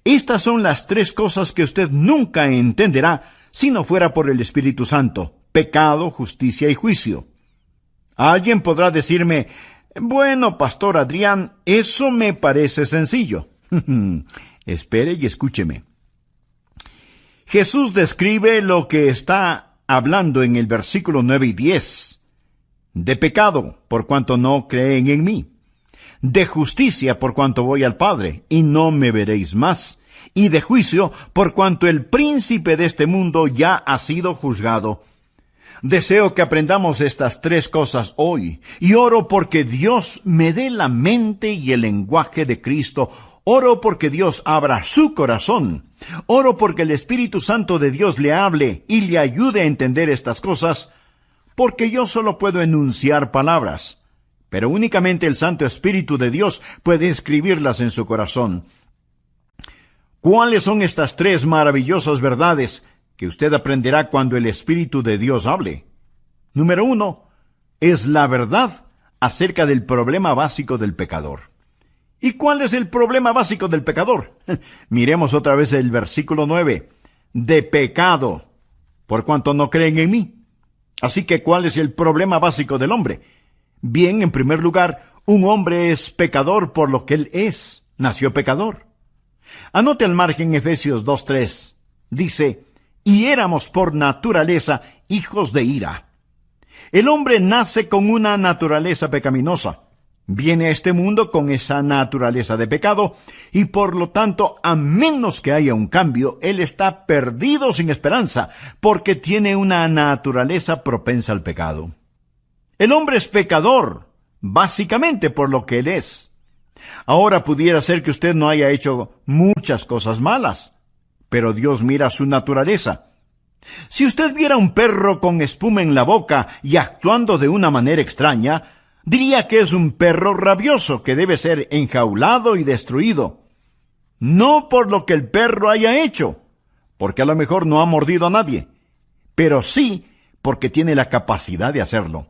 Estas son las tres cosas que usted nunca entenderá si no fuera por el Espíritu Santo: pecado, justicia y juicio. Alguien podrá decirme: bueno, Pastor Adrián, eso me parece sencillo. Espere y escúcheme. Jesús describe lo que está hablando en el versículo 9 y 10. De pecado, por cuanto no creen en mí. De justicia, por cuanto voy al Padre, y no me veréis más. Y de juicio, por cuanto el príncipe de este mundo ya ha sido juzgado. Deseo que aprendamos estas tres cosas hoy, y oro porque Dios me dé la mente y el lenguaje de Cristo. Oro porque Dios abra su corazón. Oro porque el Espíritu Santo de Dios le hable y le ayude a entender estas cosas, porque yo solo puedo enunciar palabras, pero únicamente el Santo Espíritu de Dios puede escribirlas en su corazón. ¿Cuáles son estas tres maravillosas verdades que usted aprenderá cuando el Espíritu de Dios hable? Número 1, es la verdad acerca del problema básico del pecador. ¿Y cuál es el problema básico del pecador? Miremos otra vez el versículo 9. De pecado, por cuanto no creen en mí. Así que, ¿cuál es el problema básico del hombre? Bien, en primer lugar, un hombre es pecador por lo que él es. Nació pecador. Anote al margen Efesios 2:3. Dice: y éramos por naturaleza hijos de ira. El hombre nace con una naturaleza pecaminosa. Viene a este mundo con esa naturaleza de pecado, y por lo tanto, a menos que haya un cambio, él está perdido sin esperanza, porque tiene una naturaleza propensa al pecado. El hombre es pecador, básicamente por lo que él es. Ahora pudiera ser que usted no haya hecho muchas cosas malas, pero Dios mira su naturaleza. Si usted viera un perro con espuma en la boca y actuando de una manera extraña, diría que es un perro rabioso que debe ser enjaulado y destruido. No por lo que el perro haya hecho, porque a lo mejor no ha mordido a nadie, pero sí porque tiene la capacidad de hacerlo.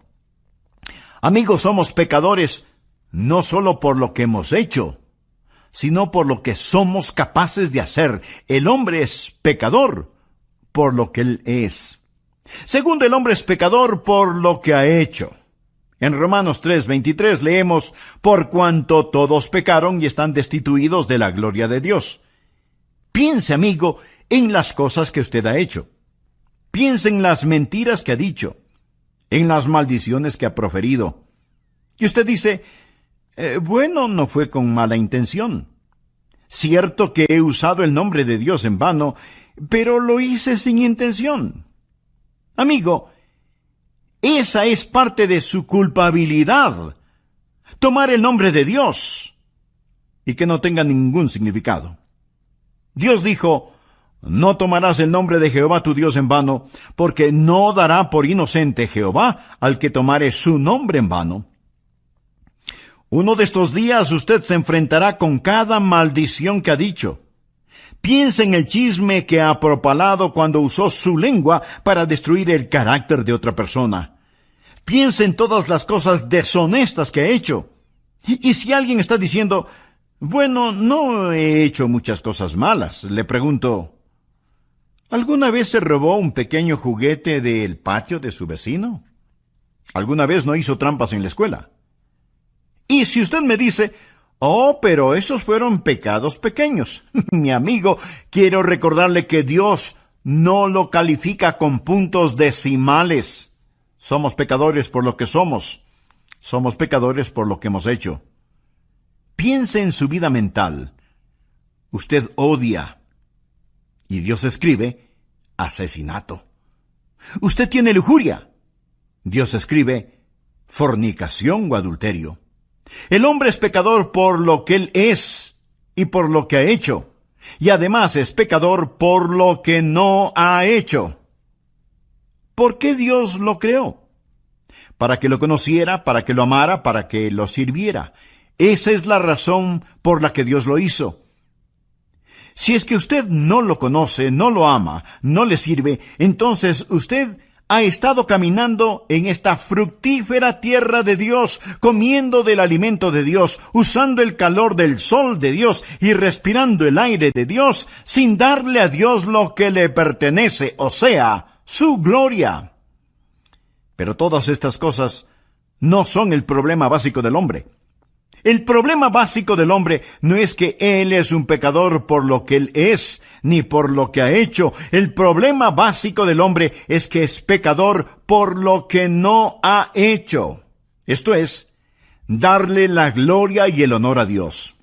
Amigos, somos pecadores no solo por lo que hemos hecho, sino por lo que somos capaces de hacer. El hombre es pecador por lo que él es. Segundo, el hombre es pecador por lo que ha hecho. En Romanos 3:23 leemos: por cuanto todos pecaron y están destituidos de la gloria de Dios. Piense, amigo, en las cosas que usted ha hecho. Piense en las mentiras que ha dicho, en las maldiciones que ha proferido. Y usted dice: bueno, no fue con mala intención. Cierto que he usado el nombre de Dios en vano, pero lo hice sin intención. Amigo, esa es parte de su culpabilidad. Tomar el nombre de Dios y que no tenga ningún significado. Dios dijo: no tomarás el nombre de Jehová tu Dios en vano, porque no dará por inocente Jehová al que tomare su nombre en vano. Uno de estos días usted se enfrentará con cada maldición que ha dicho. Piense en el chisme que ha propalado cuando usó su lengua para destruir el carácter de otra persona. Piense en todas las cosas deshonestas que ha hecho. Y si alguien está diciendo: bueno, no he hecho muchas cosas malas, le pregunto: ¿alguna vez se robó un pequeño juguete del patio de su vecino? ¿Alguna vez no hizo trampas en la escuela? Y si usted me dice: oh, pero esos fueron pecados pequeños, mi amigo, quiero recordarle que Dios no lo califica con puntos decimales. Somos pecadores por lo que somos. Somos pecadores por lo que hemos hecho. Piense en su vida mental. Usted odia. Y Dios escribe: asesinato. Usted tiene lujuria. Dios escribe: fornicación o adulterio. El hombre es pecador por lo que él es y por lo que ha hecho. Y además es pecador por lo que no ha hecho. ¿Por qué Dios lo creó? Para que lo conociera, para que lo amara, para que lo sirviera. Esa es la razón por la que Dios lo hizo. Si es que usted no lo conoce, no lo ama, no le sirve, entonces usted ha estado caminando en esta fructífera tierra de Dios, comiendo del alimento de Dios, usando el calor del sol de Dios y respirando el aire de Dios, sin darle a Dios lo que le pertenece, o sea, su gloria. Pero todas estas cosas no son el problema básico del hombre. El problema básico del hombre no es que él es un pecador por lo que él es, ni por lo que ha hecho. El problema básico del hombre es que es pecador por lo que no ha hecho. Esto es, darle la gloria y el honor a Dios.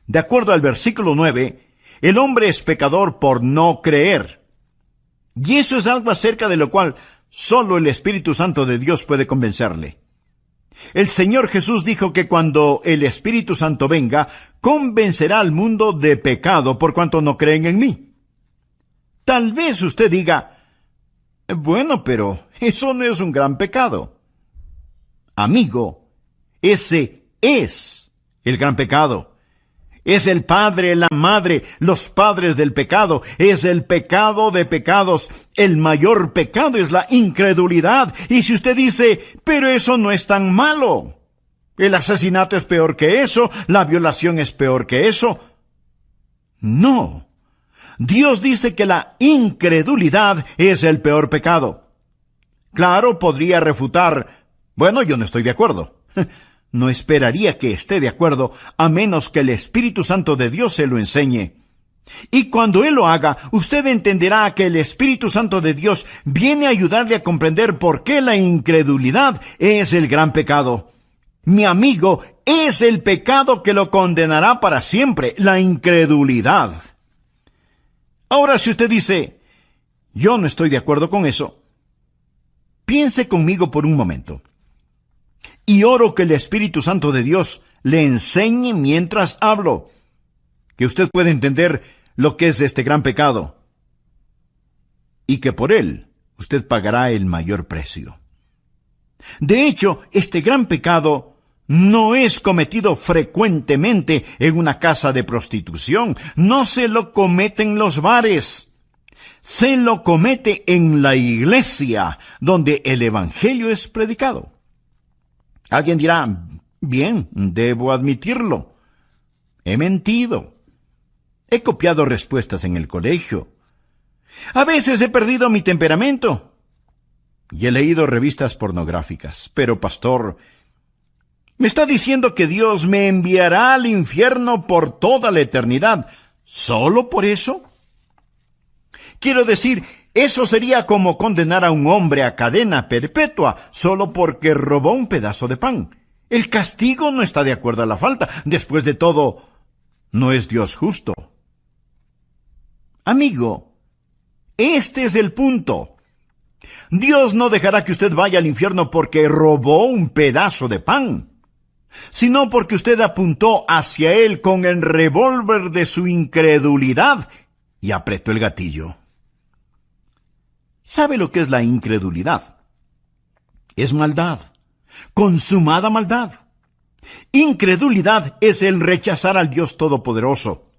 De acuerdo al versículo 9, el hombre es pecador por no creer. Y eso es algo acerca de lo cual solo el Espíritu Santo de Dios puede convencerle. El Señor Jesús dijo que cuando el Espíritu Santo venga, convencerá al mundo de pecado por cuanto no creen en mí. Tal vez usted diga, bueno, pero eso no es un gran pecado. Amigo, ese es el gran pecado. Es el padre, la madre, los padres del pecado. Es el pecado de pecados. El mayor pecado es la incredulidad. Y si usted dice, pero eso no es tan malo. El asesinato es peor que eso. La violación es peor que eso. No. Dios dice que la incredulidad es el peor pecado. Claro, podría refutar, bueno, yo no estoy de acuerdo. No esperaría que esté de acuerdo, a menos que el Espíritu Santo de Dios se lo enseñe. Y cuando Él lo haga, usted entenderá que el Espíritu Santo de Dios viene a ayudarle a comprender por qué la incredulidad es el gran pecado. Mi amigo, es el pecado que lo condenará para siempre, la incredulidad. Ahora, si usted dice, yo no estoy de acuerdo con eso, piense conmigo por un momento. Y oro que el Espíritu Santo de Dios le enseñe mientras hablo, que usted pueda entender lo que es este gran pecado, y que por él usted pagará el mayor precio. De hecho, este gran pecado no es cometido frecuentemente en una casa de prostitución, no se lo comete en los bares, se lo comete en la iglesia, donde el Evangelio es predicado. Alguien dirá, bien, debo admitirlo. He mentido. He copiado respuestas en el colegio. A veces he perdido mi temperamento. Y he leído revistas pornográficas. Pero, pastor, ¿me está diciendo que Dios me enviará al infierno por toda la eternidad solo por eso? Quiero decir, eso sería como condenar a un hombre a cadena perpetua solo porque robó un pedazo de pan. El castigo no está de acuerdo a la falta. Después de todo, no es Dios justo. Amigo, este es el punto. Dios no dejará que usted vaya al infierno porque robó un pedazo de pan, sino porque usted apuntó hacia él con el revólver de su incredulidad y apretó el gatillo. ¿Sabe lo que es la incredulidad? Es maldad, consumada maldad. Incredulidad es el rechazar al Dios Todopoderoso.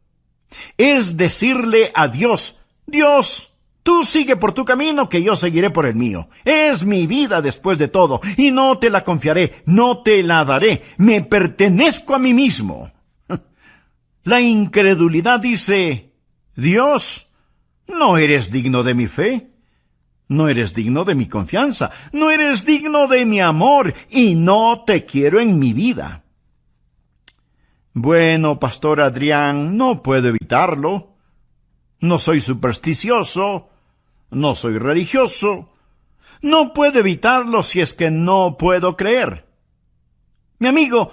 Es decirle a Dios, Dios, tú sigue por tu camino, que yo seguiré por el mío. Es mi vida después de todo, y no te la confiaré, no te la daré. Me pertenezco a mí mismo. La incredulidad dice, Dios, no eres digno de mi fe. No eres digno de mi confianza, no eres digno de mi amor, y no te quiero en mi vida. Bueno, Pastor Adrián, no puedo evitarlo. No soy supersticioso, no soy religioso. No puedo evitarlo si es que no puedo creer. Mi amigo,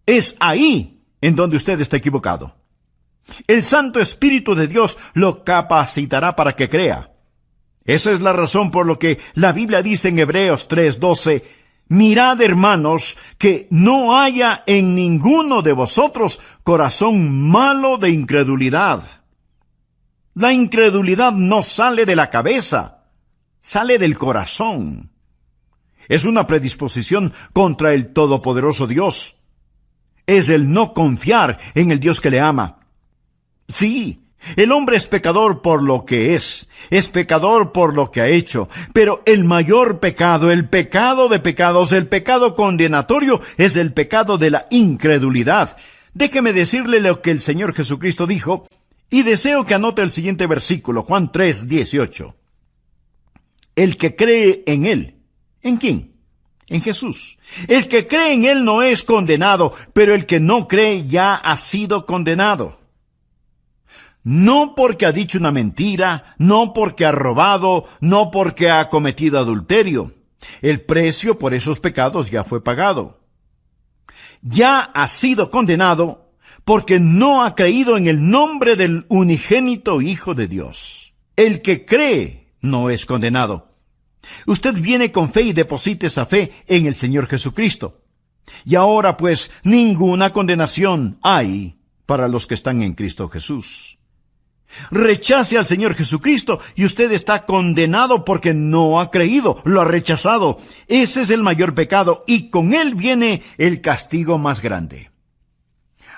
es ahí en donde usted está equivocado. El Santo Espíritu de Dios lo capacitará para que crea. Esa es la razón por lo que la Biblia dice en Hebreos 3:12, mirad, hermanos, que no haya en ninguno de vosotros corazón malo de incredulidad. La incredulidad no sale de la cabeza, sale del corazón. Es una predisposición contra el Todopoderoso Dios. Es el no confiar en el Dios que le ama. Sí, El hombre es pecador por lo que es pecador por lo que ha hecho, pero el mayor pecado, el pecado de pecados, el pecado condenatorio, es el pecado de la incredulidad. Déjeme decirle lo que el Señor Jesucristo dijo, y deseo que anote el siguiente versículo, Juan 3:18. El que cree en Él, ¿en quién? En Jesús. El que cree en Él no es condenado, pero el que no cree ya ha sido condenado. No porque ha dicho una mentira, no porque ha robado, no porque ha cometido adulterio. El precio por esos pecados ya fue pagado. Ya ha sido condenado porque no ha creído en el nombre del unigénito Hijo de Dios. El que cree no es condenado. Usted viene con fe y deposita esa fe en el Señor Jesucristo. Y ahora pues ninguna condenación hay para los que están en Cristo Jesús. Rechace al Señor Jesucristo y usted está condenado porque no ha creído, lo ha rechazado. Ese es el mayor pecado y con él viene el castigo más grande.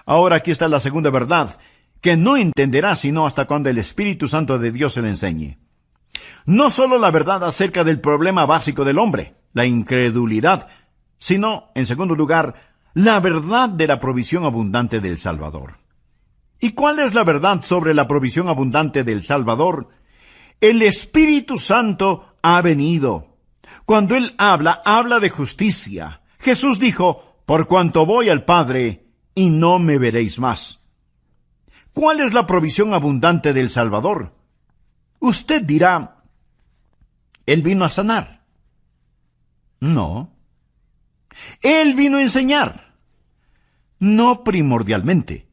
Ahora aquí está la segunda verdad, que no entenderá sino hasta cuando el Espíritu Santo de Dios se le enseñe. No solo la verdad acerca del problema básico del hombre, la incredulidad, sino, en segundo lugar, la verdad de la provisión abundante del Salvador. ¿Y cuál es la verdad sobre la provisión abundante del Salvador? El Espíritu Santo ha venido. Cuando Él habla de justicia. Jesús dijo, por cuanto voy al Padre, y no me veréis más. ¿Cuál es la provisión abundante del Salvador? Usted dirá, Él vino a sanar. No. Él vino a enseñar. No primordialmente.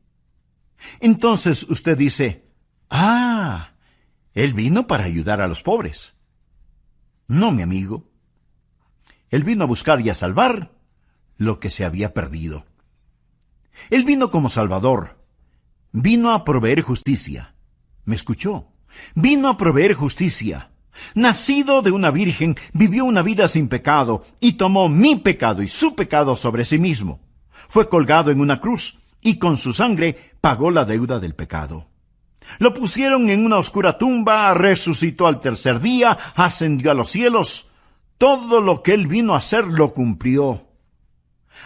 Entonces usted dice, Él vino para ayudar a los pobres. No, mi amigo. Él vino a buscar y a salvar lo que se había perdido. Él vino como Salvador. Vino a proveer justicia. ¿Me escuchó? Vino a proveer justicia. Nacido de una virgen, vivió una vida sin pecado y tomó mi pecado y su pecado sobre sí mismo. Fue colgado en una cruz y con su sangre pagó la deuda del pecado. Lo pusieron en una oscura tumba, resucitó al tercer día, ascendió a los cielos. Todo lo que Él vino a hacer lo cumplió.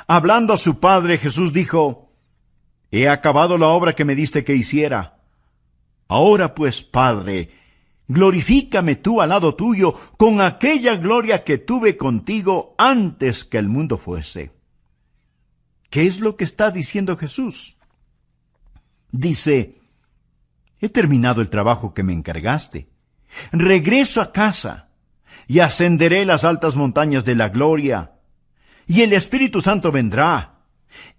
Hablando a su Padre, Jesús dijo, he acabado la obra que me diste que hiciera. Ahora pues, Padre, glorifícame tú al lado tuyo con aquella gloria que tuve contigo antes que el mundo fuese. ¿Qué es lo que está diciendo Jesús? Dice, he terminado el trabajo que me encargaste. Regreso a casa y ascenderé las altas montañas de la gloria. Y el Espíritu Santo vendrá,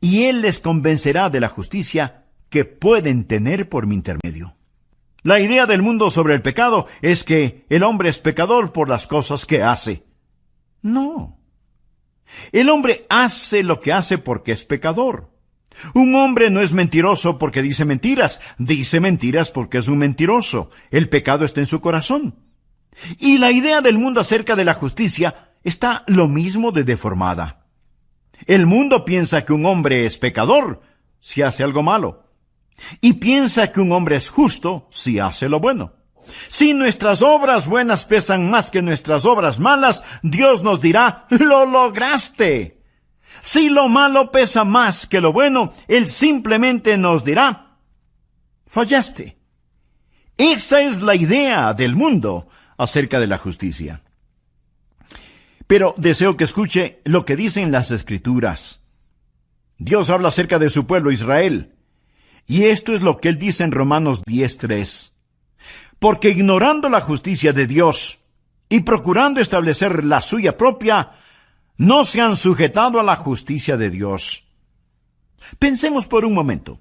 y Él les convencerá de la justicia que pueden tener por mi intermedio. La idea del mundo sobre el pecado es que el hombre es pecador por las cosas que hace. No. El hombre hace lo que hace porque es pecador. Un hombre no es mentiroso porque dice mentiras porque es un mentiroso. El pecado está en su corazón. Y la idea del mundo acerca de la justicia está lo mismo de deformada. El mundo piensa que un hombre es pecador si hace algo malo, y piensa que un hombre es justo si hace lo bueno. Si nuestras obras buenas pesan más que nuestras obras malas, Dios nos dirá, ¡lo lograste! Si lo malo pesa más que lo bueno, Él simplemente nos dirá, fallaste. Esa es la idea del mundo acerca de la justicia. Pero deseo que escuche lo que dicen las Escrituras. Dios habla acerca de su pueblo Israel, y esto es lo que Él dice en Romanos 10:3. Porque ignorando la justicia de Dios y procurando establecer la suya propia, no se han sujetado a la justicia de Dios. Pensemos por un momento.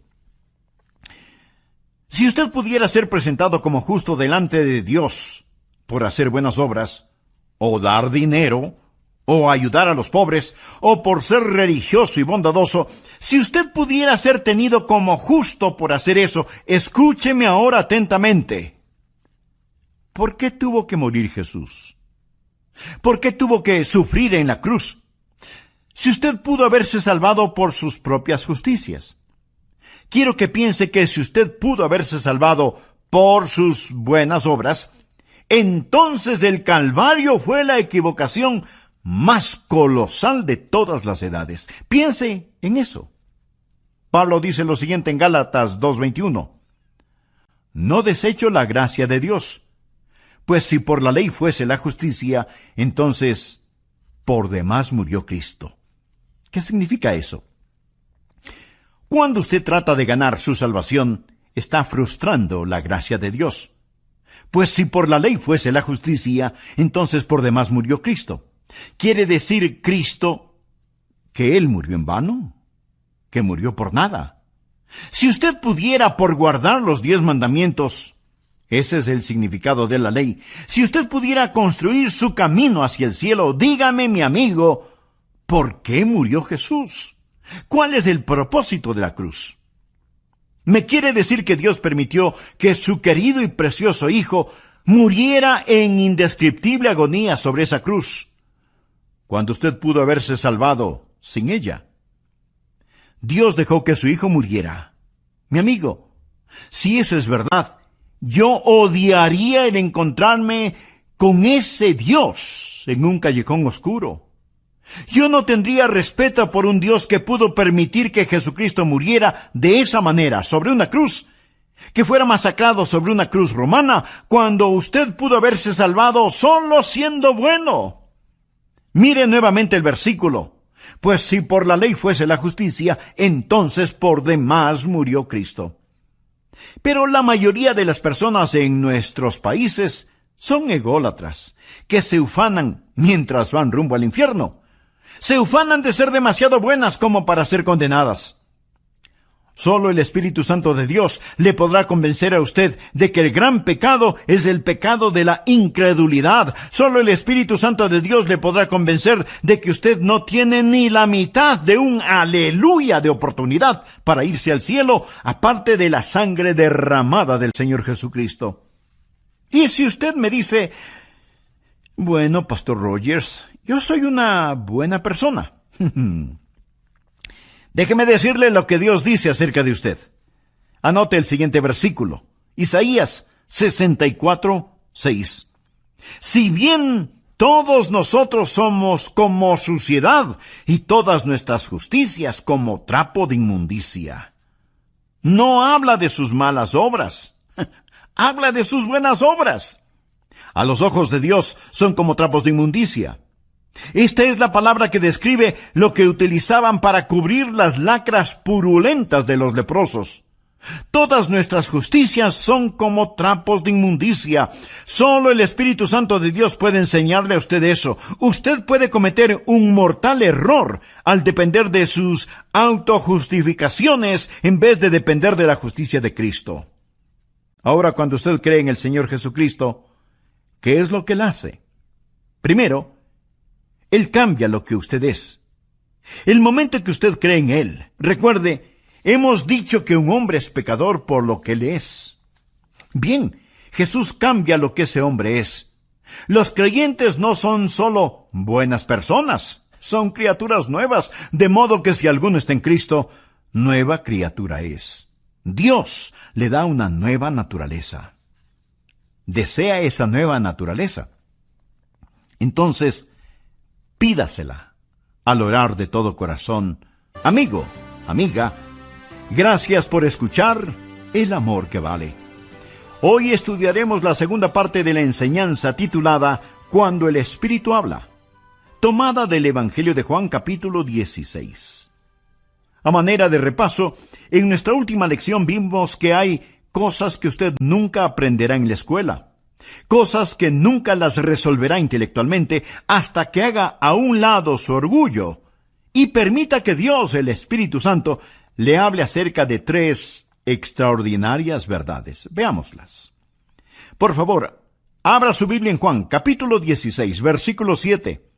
Si usted pudiera ser presentado como justo delante de Dios por hacer buenas obras, o dar dinero, o ayudar a los pobres, o por ser religioso y bondadoso, si usted pudiera ser tenido como justo por hacer eso, escúcheme ahora atentamente. ¿Por qué tuvo que morir Jesús? ¿Por qué tuvo que sufrir en la cruz? Si usted pudo haberse salvado por sus propias justicias. Quiero que piense que si usted pudo haberse salvado por sus buenas obras, entonces el Calvario fue la equivocación más colosal de todas las edades. Piense en eso. Pablo dice lo siguiente en Gálatas 2:21. No desecho la gracia de Dios, pues si por la ley fuese la justicia, entonces por demás murió Cristo. ¿Qué significa eso? Cuando usted trata de ganar su salvación, está frustrando la gracia de Dios. Pues si por la ley fuese la justicia, entonces por demás murió Cristo. ¿Quiere decir Cristo que Él murió en vano? ¿Que murió por nada? Si usted pudiera por guardar los 10 mandamientos, ese es el significado de la ley, si usted pudiera construir su camino hacia el cielo, dígame, mi amigo, ¿por qué murió Jesús? ¿Cuál es el propósito de la cruz? ¿Me quiere decir que Dios permitió que su querido y precioso Hijo muriera en indescriptible agonía sobre esa cruz, cuando usted pudo haberse salvado sin ella? Dios dejó que su Hijo muriera. Mi amigo, si eso es verdad, yo odiaría el encontrarme con ese Dios en un callejón oscuro. Yo no tendría respeto por un Dios que pudo permitir que Jesucristo muriera de esa manera sobre una cruz, que fuera masacrado sobre una cruz romana, cuando usted pudo haberse salvado solo siendo bueno. Mire nuevamente el versículo. Pues si por la ley fuese la justicia, entonces por demás murió Cristo. Pero la mayoría de las personas en nuestros países son ególatras, que se ufanan mientras van rumbo al infierno. Se ufanan de ser demasiado buenas como para ser condenadas. Solo el Espíritu Santo de Dios le podrá convencer a usted de que el gran pecado es el pecado de la incredulidad. Solo el Espíritu Santo de Dios le podrá convencer de que usted no tiene ni la mitad de un aleluya de oportunidad para irse al cielo, aparte de la sangre derramada del Señor Jesucristo. Y si usted me dice, bueno, Pastor Rogers, yo soy una buena persona. Déjeme decirle lo que Dios dice acerca de usted. Anote el siguiente versículo. Isaías 64:6. Si bien todos nosotros somos como suciedad y todas nuestras justicias como trapo de inmundicia. No habla de sus malas obras. Habla de sus buenas obras. A los ojos de Dios son como trapos de inmundicia. Esta es la palabra que describe lo que utilizaban para cubrir las lacras purulentas de los leprosos. Todas nuestras justicias son como trapos de inmundicia. Solo el Espíritu Santo de Dios puede enseñarle a usted eso. Usted puede cometer un mortal error al depender de sus autojustificaciones en vez de depender de la justicia de Cristo. Ahora, cuando usted cree en el Señor Jesucristo, ¿qué es lo que Él hace? Primero, Él cambia lo que usted es. El momento que usted cree en Él, recuerde, hemos dicho que un hombre es pecador por lo que Él es. Bien, Jesús cambia lo que ese hombre es. Los creyentes no son solo buenas personas, son criaturas nuevas, de modo que si alguno está en Cristo, nueva criatura es. Dios le da una nueva naturaleza. ¿Desea esa nueva naturaleza? Entonces, pídasela al orar de todo corazón. Amigo, amiga, gracias por escuchar El Amor que Vale. Hoy estudiaremos la segunda parte de la enseñanza titulada Cuando el Espíritu habla, tomada del Evangelio de Juan capítulo 16. A manera de repaso, en nuestra última lección vimos que hay cosas que usted nunca aprenderá en la escuela. Cosas que nunca las resolverá intelectualmente hasta que haga a un lado su orgullo y permita que Dios, el Espíritu Santo, le hable acerca de 3 extraordinarias verdades. Veámoslas. Por favor, abra su Biblia en Juan, capítulo 16, versículo 7.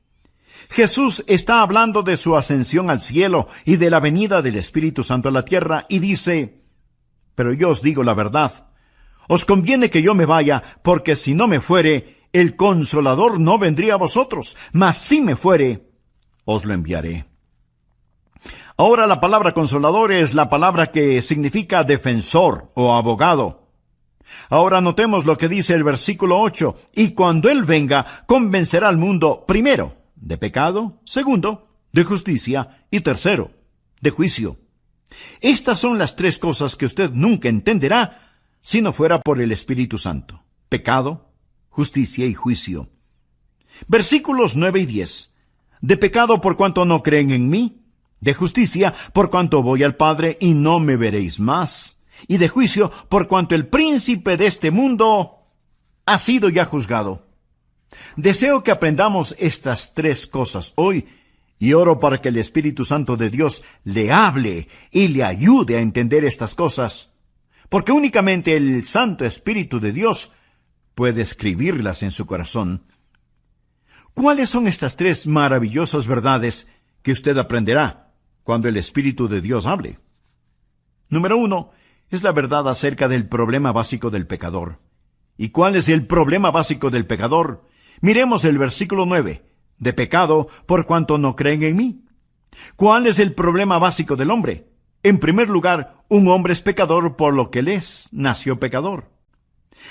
Jesús está hablando de su ascensión al cielo y de la venida del Espíritu Santo a la tierra y dice, pero yo os digo la verdad. Os conviene que yo me vaya, porque si no me fuere, el Consolador no vendría a vosotros, mas si me fuere, os lo enviaré. Ahora la palabra Consolador es la palabra que significa defensor o abogado. Ahora notemos lo que dice el versículo 8. Y cuando Él venga, convencerá al mundo, primero, de pecado, segundo, de justicia, y tercero, de juicio. Estas son las tres cosas que usted nunca entenderá si no fuera por el Espíritu Santo: pecado, justicia y juicio. Versículos 9 y 10. De pecado por cuanto no creen en mí, de justicia por cuanto voy al Padre y no me veréis más, y de juicio por cuanto el príncipe de este mundo ha sido ya juzgado. Deseo que aprendamos estas tres cosas hoy, y oro para que el Espíritu Santo de Dios le hable y le ayude a entender estas cosas, porque únicamente el Santo Espíritu de Dios puede escribirlas en su corazón. ¿Cuáles son estas tres maravillosas verdades que usted aprenderá cuando el Espíritu de Dios hable? Número 1, es la verdad acerca del problema básico del pecador. ¿Y cuál es el problema básico del pecador? Miremos el versículo 9. De pecado por cuanto no creen en mí. ¿Cuál es el problema básico del hombre? En primer lugar, un hombre es pecador por lo que él es, nació pecador.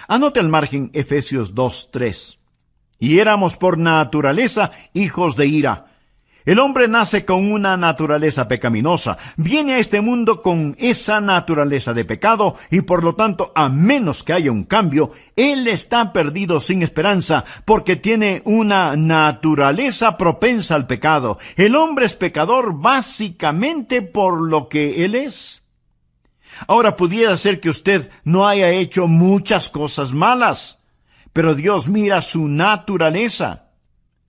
Anote al margen Efesios 2:3. Y éramos por naturaleza hijos de ira. El hombre nace con una naturaleza pecaminosa, viene a este mundo con esa naturaleza de pecado y por lo tanto, a menos que haya un cambio, él está perdido sin esperanza porque tiene una naturaleza propensa al pecado. El hombre es pecador básicamente por lo que él es. Ahora pudiera ser que usted no haya hecho muchas cosas malas, pero Dios mira su naturaleza.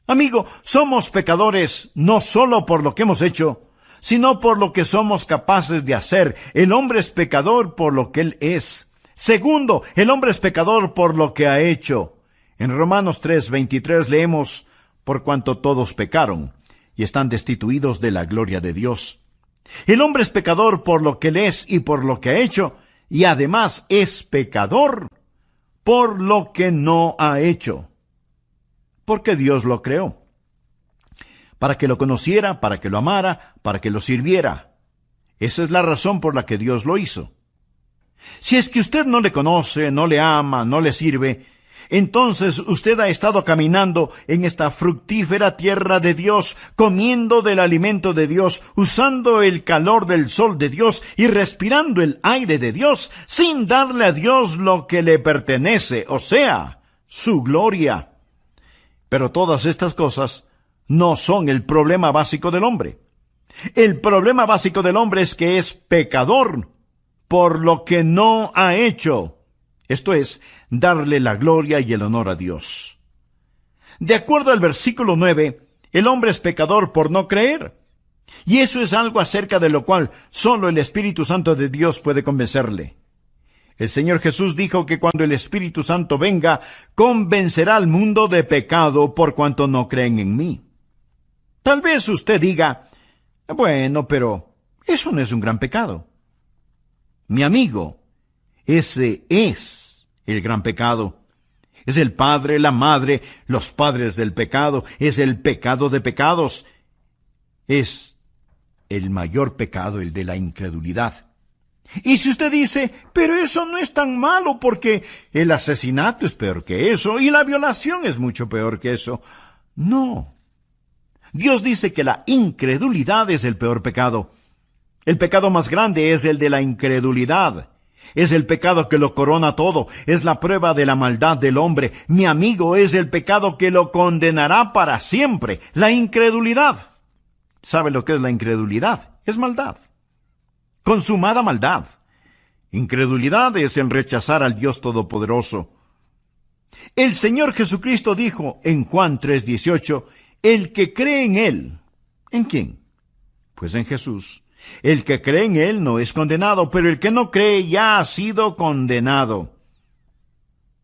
Amigo, somos pecadores no solo por lo que hemos hecho, sino por lo que somos capaces de hacer. El hombre es pecador por lo que él es. Segundo, el hombre es pecador por lo que ha hecho. En Romanos 3:23 leemos, por cuanto todos pecaron y están destituidos de la gloria de Dios. El hombre es pecador por lo que él es y por lo que ha hecho, y además es pecador por lo que no ha hecho. Porque Dios lo creó. Para que lo conociera, para que lo amara, para que lo sirviera. Esa es la razón por la que Dios lo hizo. Si es que usted no le conoce, no le ama, no le sirve, entonces usted ha estado caminando en esta fructífera tierra de Dios, comiendo del alimento de Dios, usando el calor del sol de Dios y respirando el aire de Dios, sin darle a Dios lo que le pertenece, o sea, su gloria. Pero todas estas cosas no son el problema básico del hombre. El problema básico del hombre es que es pecador por lo que no ha hecho. Esto es, darle la gloria y el honor a Dios. De acuerdo al versículo 9, el hombre es pecador por no creer. Y eso es algo acerca de lo cual solo el Espíritu Santo de Dios puede convencerle. El Señor Jesús dijo que cuando el Espíritu Santo venga, convencerá al mundo de pecado por cuanto no creen en mí. Tal vez usted diga, bueno, pero eso no es un gran pecado. Mi amigo, ese es el gran pecado. Es el padre, la madre, los padres del pecado. Es el pecado de pecados. Es el mayor pecado, el de la incredulidad. Y si usted dice, pero eso no es tan malo porque el asesinato es peor que eso y la violación es mucho peor que eso. No. Dios dice que la incredulidad es el peor pecado. El pecado más grande es el de la incredulidad. Es el pecado que lo corona todo. Es la prueba de la maldad del hombre. Mi amigo, es el pecado que lo condenará para siempre. La incredulidad. ¿Sabe lo que es la incredulidad? Es maldad. Consumada maldad. Incredulidad es el rechazar al Dios Todopoderoso. El Señor Jesucristo dijo en Juan 3:18, el que cree en Él. ¿En quién? Pues en Jesús. El que cree en Él no es condenado, pero el que no cree ya ha sido condenado.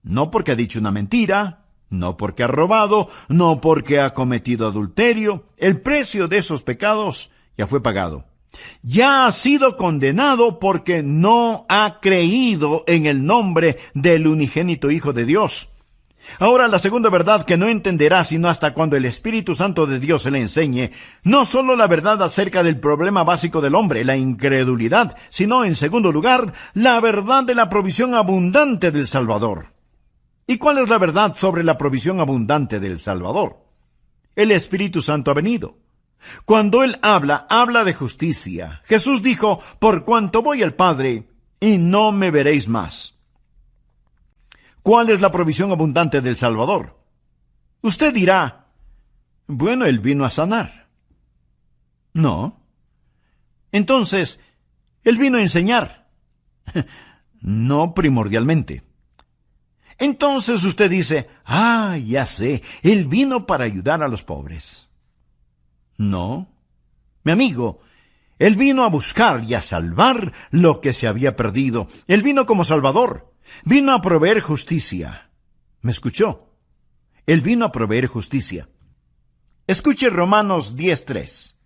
No porque ha dicho una mentira, no porque ha robado, no porque ha cometido adulterio. El precio de esos pecados ya fue pagado. Ya ha sido condenado porque no ha creído en el nombre del unigénito Hijo de Dios. Ahora, la segunda verdad que no entenderá sino hasta cuando el Espíritu Santo de Dios se le enseñe, no solo la verdad acerca del problema básico del hombre, la incredulidad, sino, en segundo lugar, la verdad de la provisión abundante del Salvador. ¿Y cuál es la verdad sobre la provisión abundante del Salvador? El Espíritu Santo ha venido. Cuando Él habla de justicia. Jesús dijo, por cuanto voy al Padre, y no me veréis más. ¿Cuál es la provisión abundante del Salvador? Usted dirá, bueno, Él vino a sanar. No. Entonces, Él vino a enseñar. No primordialmente. Entonces usted dice, ya sé, Él vino para ayudar a los pobres. No. Mi amigo, Él vino a buscar y a salvar lo que se había perdido. Él vino como Salvador. Vino a proveer justicia. ¿Me escuchó? Él vino a proveer justicia. Escuche Romanos 10:3.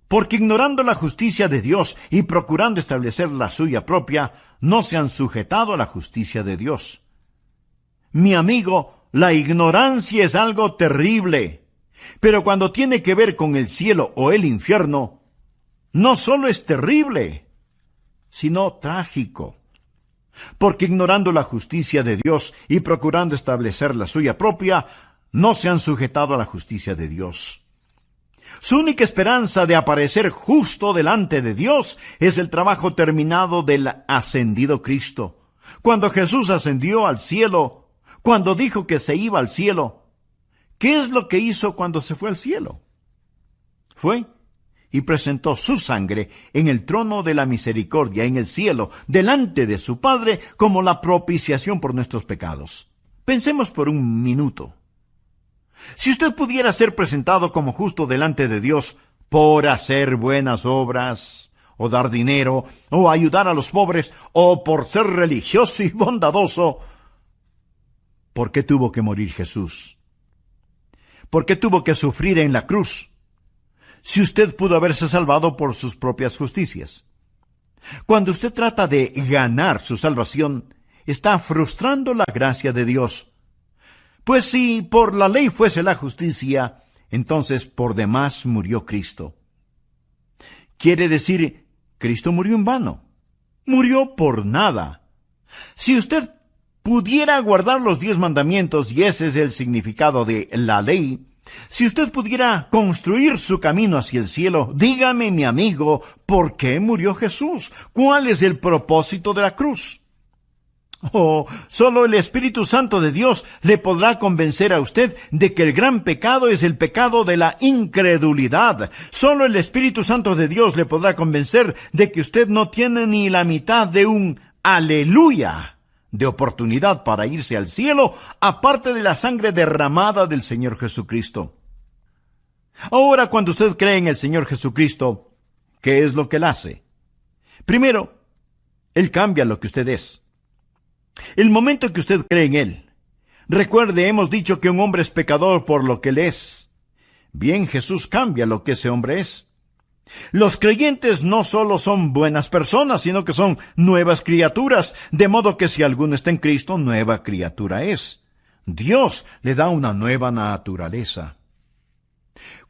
Porque ignorando la justicia de Dios y procurando establecer la suya propia, no se han sujetado a la justicia de Dios. Mi amigo, la ignorancia es algo terrible. Pero cuando tiene que ver con el cielo o el infierno, no solo es terrible, sino trágico. Porque ignorando la justicia de Dios y procurando establecer la suya propia, no se han sujetado a la justicia de Dios. Su única esperanza de aparecer justo delante de Dios es el trabajo terminado del ascendido Cristo. Cuando Jesús ascendió al cielo, cuando dijo que se iba al cielo, ¿qué es lo que hizo cuando se fue al cielo? Fue y presentó su sangre en el trono de la misericordia en el cielo, delante de su Padre, como la propiciación por nuestros pecados. Pensemos por un minuto. Si usted pudiera ser presentado como justo delante de Dios por hacer buenas obras, o dar dinero, o ayudar a los pobres, o por ser religioso y bondadoso, ¿por qué tuvo que morir Jesús? ¿Por qué tuvo que sufrir en la cruz? Si usted pudo haberse salvado por sus propias justicias. Cuando usted trata de ganar su salvación, está frustrando la gracia de Dios. Pues si por la ley fuese la justicia, entonces por demás murió Cristo. Quiere decir, Cristo murió en vano. Murió por nada. Si usted pudiera guardar los 10 mandamientos, y ese es el significado de la ley, si usted pudiera construir su camino hacia el cielo, dígame, mi amigo, ¿por qué murió Jesús? ¿Cuál es el propósito de la cruz? Solo el Espíritu Santo de Dios le podrá convencer a usted de que el gran pecado es el pecado de la incredulidad. Solo el Espíritu Santo de Dios le podrá convencer de que usted no tiene ni la mitad de un aleluya de oportunidad para irse al cielo, aparte de la sangre derramada del Señor Jesucristo. Ahora, cuando usted cree en el Señor Jesucristo, ¿qué es lo que Él hace? Primero, Él cambia lo que usted es. El momento que usted cree en Él, recuerde, hemos dicho que un hombre es pecador por lo que Él es. Bien, Jesús cambia lo que ese hombre es. Los creyentes no solo son buenas personas, sino que son nuevas criaturas, de modo que si alguno está en Cristo, nueva criatura es. Dios le da una nueva naturaleza.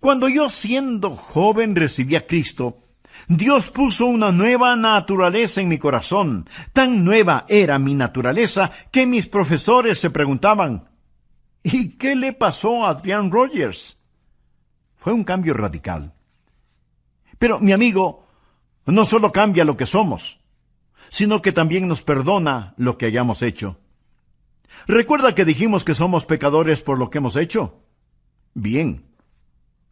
Cuando yo, siendo joven, recibí a Cristo, Dios puso una nueva naturaleza en mi corazón. Tan nueva era mi naturaleza que mis profesores se preguntaban, ¿y qué le pasó a Adrian Rogers? Fue un cambio radical. Pero, mi amigo, no solo cambia lo que somos, sino que también nos perdona lo que hayamos hecho. ¿Recuerda que dijimos que somos pecadores por lo que hemos hecho? Bien.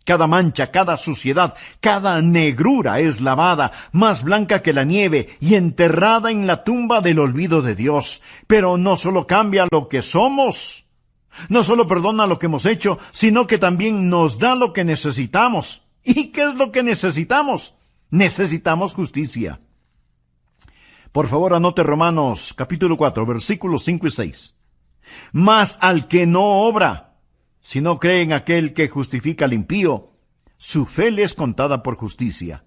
Cada mancha, cada suciedad, cada negrura es lavada, más blanca que la nieve, y enterrada en la tumba del olvido de Dios. Pero no solo cambia lo que somos, no solo perdona lo que hemos hecho, sino que también nos da lo que necesitamos. ¿Y qué es lo que necesitamos? Necesitamos justicia. Por favor, anote Romanos capítulo 4, versículos 5 y 6. Mas al que no obra, si no cree en aquel que justifica al impío, su fe le es contada por justicia.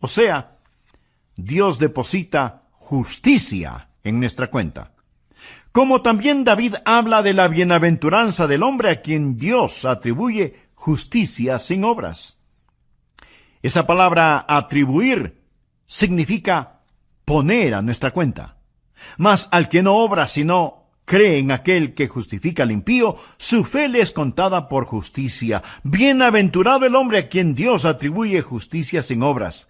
O sea, Dios deposita justicia en nuestra cuenta. Como también David habla de la bienaventuranza del hombre a quien Dios atribuye justicia sin obras. Esa palabra atribuir significa poner a nuestra cuenta. Mas al que no obra sino cree en aquel que justifica al impío, su fe le es contada por justicia. Bienaventurado el hombre a quien Dios atribuye justicia sin obras.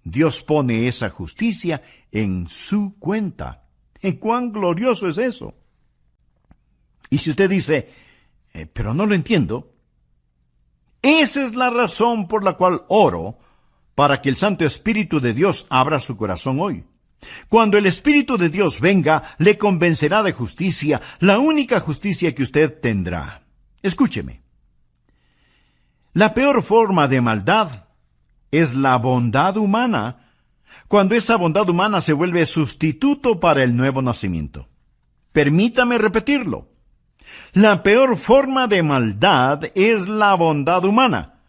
Dios pone esa justicia en su cuenta. ¿Y cuán glorioso es eso? Y si usted dice, pero no lo entiendo, esa es la razón por la cual oro para que el Santo Espíritu de Dios abra su corazón hoy. Cuando el Espíritu de Dios venga, le convencerá de justicia, la única justicia que usted tendrá. Escúcheme. La peor forma de maldad es la bondad humana, cuando esa bondad humana se vuelve sustituto para el nuevo nacimiento. Permítame repetirlo. La peor forma de maldad es la bondad humana,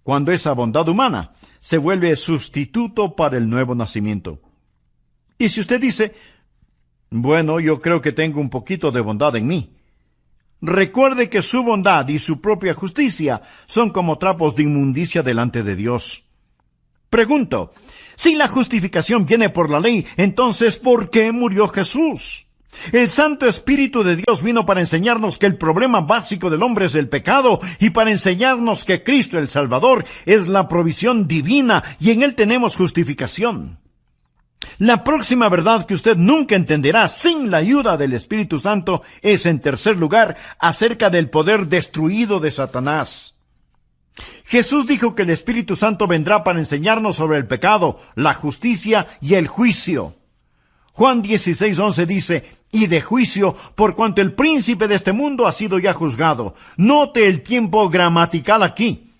cuando esa bondad humana se vuelve sustituto para el nuevo nacimiento. Y si usted dice, bueno, yo creo que tengo un poquito de bondad en mí, recuerde que su bondad y su propia justicia son como trapos de inmundicia delante de Dios. Pregunto, si la justificación viene por la ley, entonces ¿por qué murió Jesús? El Santo Espíritu de Dios vino para enseñarnos que el problema básico del hombre es el pecado y para enseñarnos que Cristo el Salvador es la provisión divina y en Él tenemos justificación. La próxima verdad que usted nunca entenderá sin la ayuda del Espíritu Santo es, en tercer lugar, acerca del poder destruido de Satanás. Jesús dijo que el Espíritu Santo vendrá para enseñarnos sobre el pecado, la justicia y el juicio. Juan 16:11 dice, y de juicio, por cuanto el príncipe de este mundo ha sido ya juzgado. Note el tiempo gramatical aquí.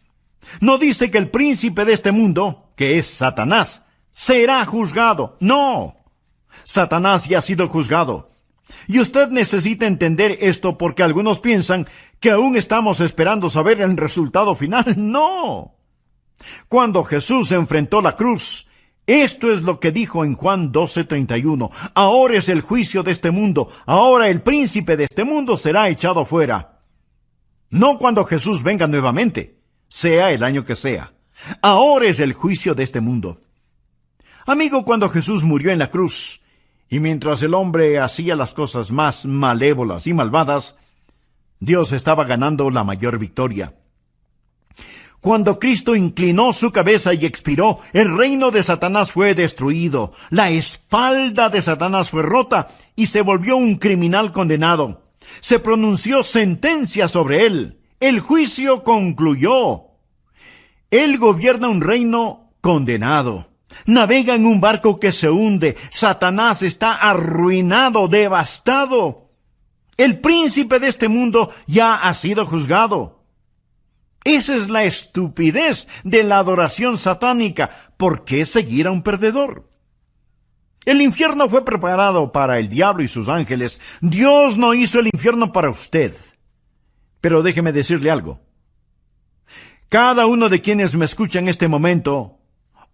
No dice que el príncipe de este mundo, que es Satanás, será juzgado. No. Satanás ya ha sido juzgado. Y usted necesita entender esto porque algunos piensan que aún estamos esperando saber el resultado final. No. Cuando Jesús enfrentó la cruz, esto es lo que dijo en Juan 12:31. Ahora es el juicio de este mundo. Ahora el príncipe de este mundo será echado fuera. No cuando Jesús venga nuevamente, sea el año que sea. Ahora es el juicio de este mundo. Amigo, cuando Jesús murió en la cruz, y mientras el hombre hacía las cosas más malévolas y malvadas, Dios estaba ganando la mayor victoria. Cuando Cristo inclinó su cabeza y expiró, el reino de Satanás fue destruido, la espalda de Satanás fue rota y se volvió un criminal condenado. Se pronunció sentencia sobre él. El juicio concluyó. Él gobierna un reino condenado. Navega en un barco que se hunde. Satanás está arruinado, devastado. El príncipe de este mundo ya ha sido juzgado. Esa es la estupidez de la adoración satánica. ¿Por qué seguir a un perdedor? El infierno fue preparado para el diablo y sus ángeles. Dios no hizo el infierno para usted. Pero déjeme decirle algo. Cada uno de quienes me escucha en este momento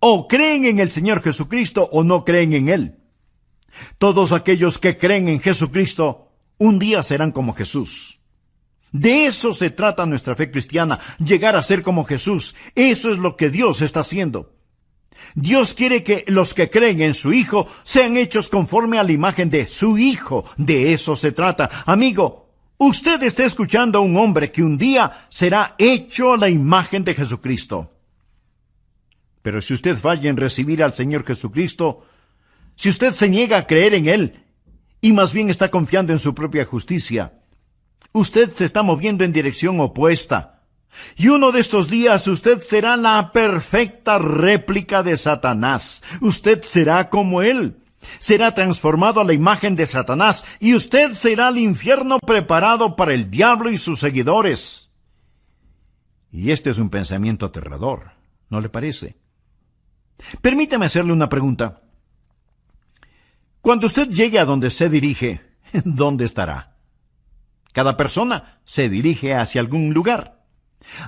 o creen en el Señor Jesucristo o no creen en Él. Todos aquellos que creen en Jesucristo un día serán como Jesús. De eso se trata nuestra fe cristiana, llegar a ser como Jesús. Eso es lo que Dios está haciendo. Dios quiere que los que creen en su Hijo sean hechos conforme a la imagen de su Hijo. De eso se trata. Amigo, usted está escuchando a un hombre que un día será hecho a la imagen de Jesucristo. Pero si usted falla en recibir al Señor Jesucristo, si usted se niega a creer en Él, y más bien está confiando en su propia justicia, usted se está moviendo en dirección opuesta. Y uno de estos días usted será la perfecta réplica de Satanás. Usted será como él. Será transformado a la imagen de Satanás y usted será el infierno preparado para el diablo y sus seguidores. Y este es un pensamiento aterrador, ¿no le parece? Permítame hacerle una pregunta. Cuando usted llegue a donde se dirige, ¿dónde estará? Cada persona se dirige hacia algún lugar.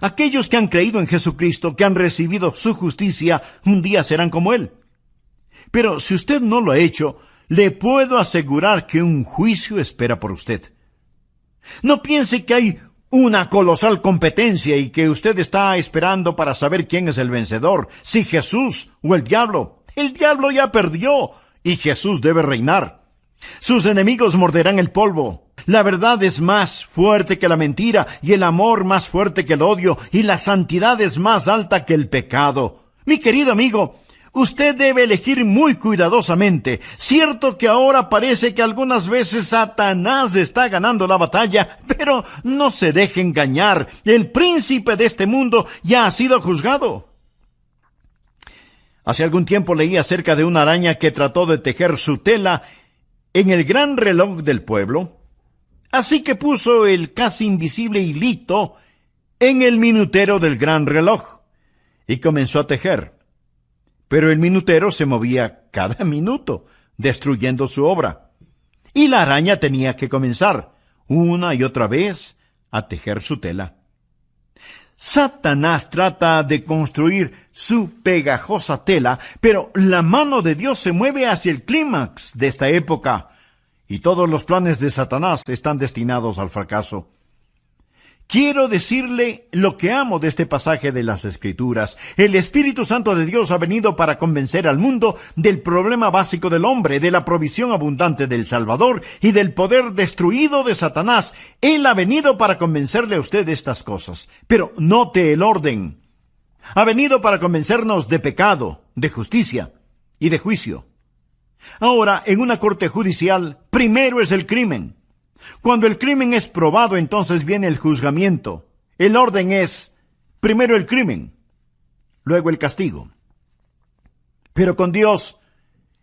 Aquellos que han creído en Jesucristo, que han recibido su justicia, un día serán como Él. Pero si usted no lo ha hecho, le puedo asegurar que un juicio espera por usted. No piense que hay una colosal competencia y que usted está esperando para saber quién es el vencedor, si Jesús o el diablo. El diablo ya perdió y Jesús debe reinar. Sus enemigos morderán el polvo. La verdad es más fuerte que la mentira, y el amor más fuerte que el odio, y la santidad es más alta que el pecado. Mi querido amigo, usted debe elegir muy cuidadosamente. Cierto que ahora parece que algunas veces Satanás está ganando la batalla, pero no se deje engañar. El príncipe de este mundo ya ha sido juzgado. Hace algún tiempo leí acerca de una araña que trató de tejer su tela en el gran reloj del pueblo. Así que puso el casi invisible hilito en el minutero del gran reloj y comenzó a tejer. Pero el minutero se movía cada minuto, destruyendo su obra. Y la araña tenía que comenzar, una y otra vez, a tejer su tela. Satanás trata de construir su pegajosa tela, pero la mano de Dios se mueve hacia el clímax de esta época, y todos los planes de Satanás están destinados al fracaso. Quiero decirle lo que amo de este pasaje de las Escrituras. El Espíritu Santo de Dios ha venido para convencer al mundo del problema básico del hombre, de la provisión abundante del Salvador y del poder destruido de Satanás. Él ha venido para convencerle a usted de estas cosas. Pero note el orden. Ha venido para convencernos de pecado, de justicia y de juicio. Ahora, en una corte judicial, primero es el crimen. Cuando el crimen es probado, entonces viene el juzgamiento. El orden es, primero el crimen, luego el castigo. Pero con Dios,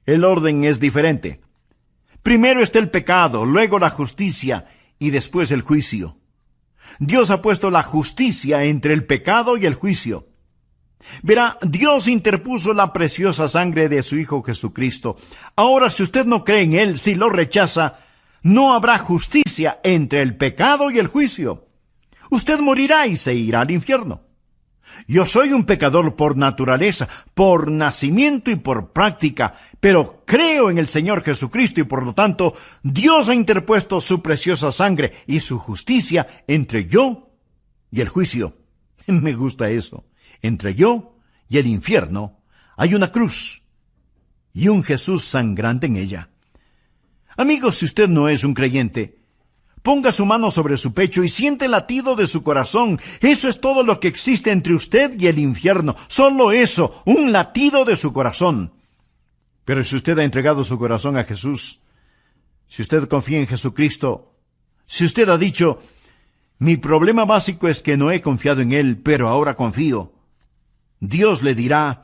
el orden es diferente. Primero está el pecado, luego la justicia y después el juicio. Dios ha puesto la justicia entre el pecado y el juicio. Verá, Dios interpuso la preciosa sangre de su Hijo Jesucristo. Ahora, si usted no cree en Él, si lo rechaza, no habrá justicia entre el pecado y el juicio. Usted morirá y se irá al infierno. Yo soy un pecador por naturaleza, por nacimiento y por práctica, pero creo en el Señor Jesucristo y por lo tanto Dios ha interpuesto su preciosa sangre y su justicia entre yo y el juicio. Me gusta eso. Entre yo y el infierno hay una cruz y un Jesús sangrante en ella. Amigos, si usted no es un creyente, ponga su mano sobre su pecho y siente el latido de su corazón. Eso es todo lo que existe entre usted y el infierno. Solo eso, un latido de su corazón. Pero si usted ha entregado su corazón a Jesús, si usted confía en Jesucristo, si usted ha dicho, mi problema básico es que no he confiado en Él, pero ahora confío, Dios le dirá,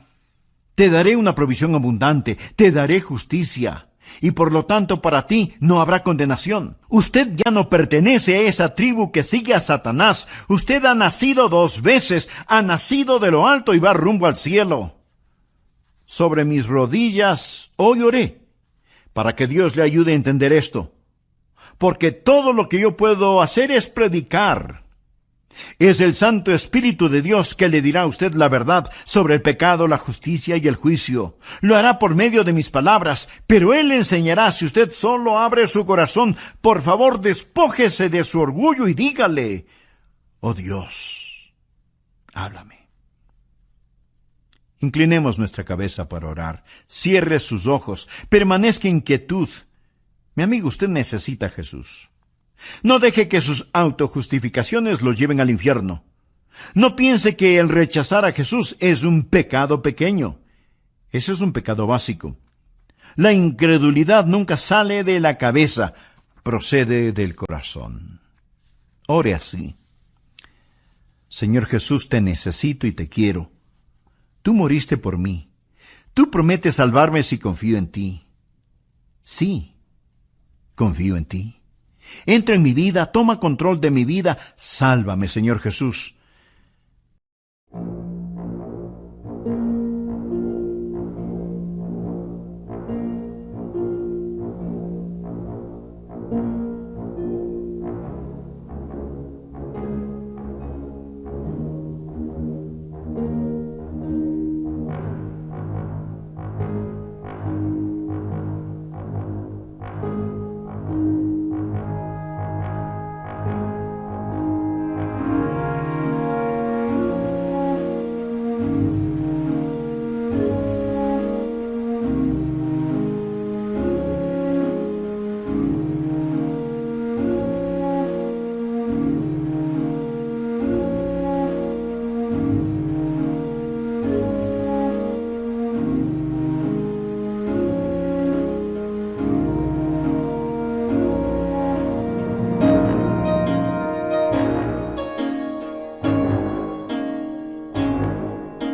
te daré una provisión abundante, te daré justicia. Y por lo tanto para ti no habrá condenación. Usted ya no pertenece a esa tribu que sigue a Satanás. Usted ha nacido 2 veces, ha nacido de lo alto y va rumbo al cielo. Sobre mis rodillas hoy oré, para que Dios le ayude a entender esto. Porque todo lo que yo puedo hacer es predicar. Es el Santo Espíritu de Dios que le dirá a usted la verdad sobre el pecado, la justicia y el juicio. Lo hará por medio de mis palabras, pero Él le enseñará si usted solo abre su corazón. Por favor, despójese de su orgullo y dígale, oh Dios, háblame. Inclinemos nuestra cabeza para orar. Cierre sus ojos. Permanezca en quietud. Mi amigo, usted necesita a Jesús. No deje que sus autojustificaciones lo lleven al infierno. No piense que el rechazar a Jesús es un pecado pequeño. Ese es un pecado básico. La incredulidad nunca sale de la cabeza, procede del corazón. Ore así. Señor Jesús, te necesito y te quiero. Tú moriste por mí. Tú prometes salvarme si confío en ti. Sí, confío en ti. Entra en mi vida, toma control de mi vida. Sálvame, Señor Jesús.